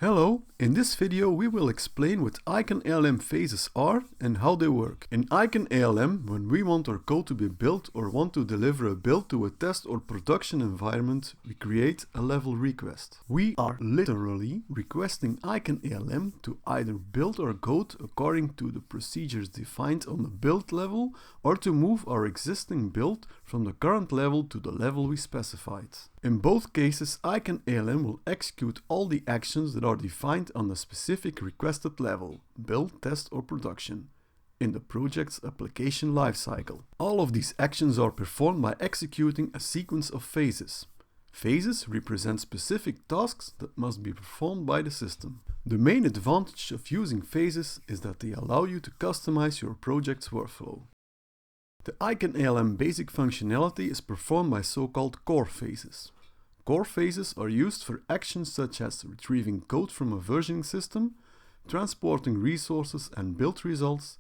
Hello, in this video we will explain what IKAN ALM phases are and how they work. In IKAN ALM, when we want our code to be built or want to deliver a build to a test or production environment, we create a level request. We are literally requesting IKAN ALM to either build our code according to the procedures defined on the build level or to move our existing build from the current level to the level we specified. In both cases, IKAN ALM will execute all the actions that are defined on the specific requested level, build, test or production, in the project's application lifecycle. All of these actions are performed by executing a sequence of phases. Phases represent specific tasks that must be performed by the system. The main advantage of using phases is that they allow you to customize your project's workflow. The IKAN ALM basic functionality is performed by so-called core phases. Core phases are used for actions such as retrieving code from a versioning system, transporting resources and build results,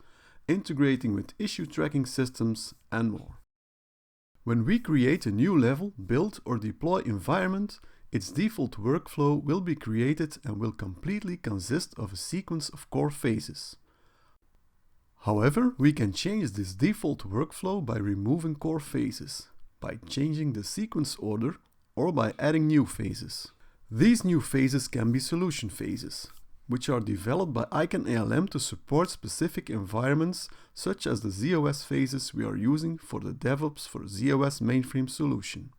integrating with issue tracking systems, and more. When we create a new level, build or deploy environment, its default workflow will be created and will completely consist of a sequence of core phases. However, we can change this default workflow by removing core phases, by changing the sequence order, or by adding new phases. These new phases can be solution phases, which are developed by IKAN ALM to support specific environments such as the ZOS phases we are using for the DevOps for ZOS mainframe solution.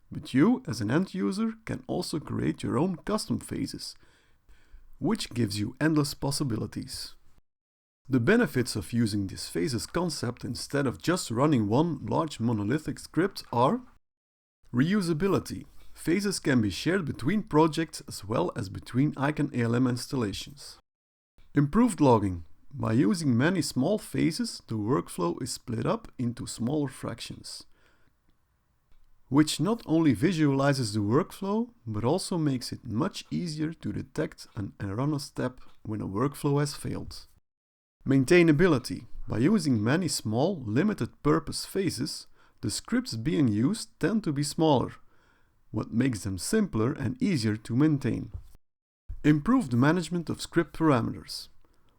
But you, as an end user, can also create your own custom phases, which gives you endless possibilities. The benefits of using this phases concept instead of just running one large monolithic script are reusability. Phases can be shared between projects as well as between IKAN ALM installations. Improved logging. By using many small phases, the workflow is split up into smaller fractions, which not only visualizes the workflow, but also makes it much easier to detect an erroneous step when a workflow has failed. Maintainability. By using many small, limited-purpose phases, the scripts being used tend to be smaller, what makes them simpler and easier to maintain. Improved management of script parameters.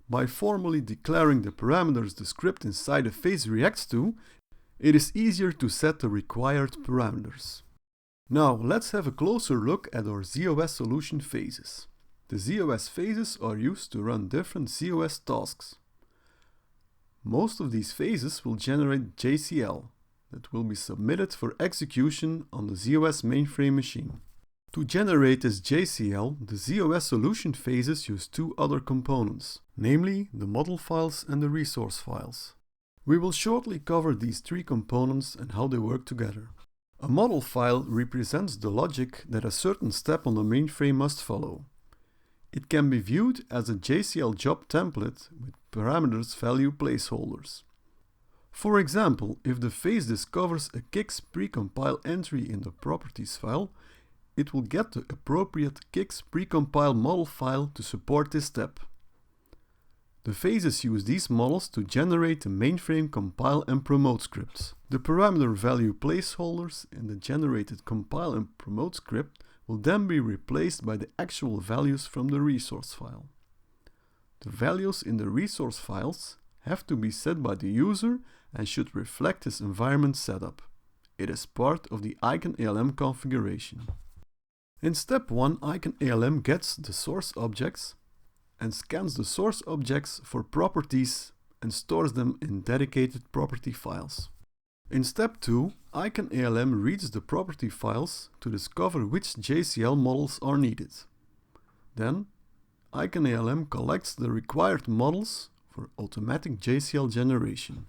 By formally declaring the parameters the script inside a phase reacts to, it is easier to set the required parameters. Now let's have a closer look at our ZOS solution phases. The ZOS phases are used to run different ZOS tasks. Most of these phases will generate JCL that will be submitted for execution on the ZOS mainframe machine. To generate this JCL, the ZOS solution phases use two other components, namely the model files and the resource files. We will shortly cover these three components and how they work together. A model file represents the logic that a certain step on the mainframe must follow. It can be viewed as a JCL job template with parameters value placeholders. For example, if the phase discovers a Kix precompile entry in the properties file, it will get the appropriate Kix precompile model file to support this step. The phases use these models to generate the mainframe compile and promote scripts. The parameter value placeholders in the generated compile and promote script will then be replaced by the actual values from the resource file. The values in the resource files have to be set by the user and should reflect his environment setup. It is part of the IKAN ALM configuration. In step 1, IKAN ALM gets the source objects and scans the source objects for properties and stores them in dedicated property files. In step 2, IKAN ALM reads the property files to discover which JCL models are needed. Then, IKAN ALM collects the required models for automatic JCL generation.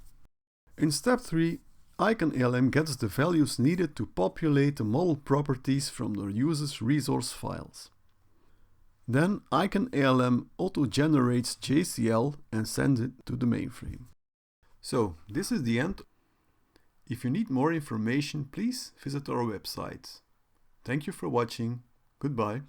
In step 3, IKAN ALM gets the values needed to populate the model properties from the user's resource files. Then IKAN ALM auto-generates JCL and sends it to the mainframe. So, this is the end. If you need more information, please visit our website. Thank you for watching. Goodbye.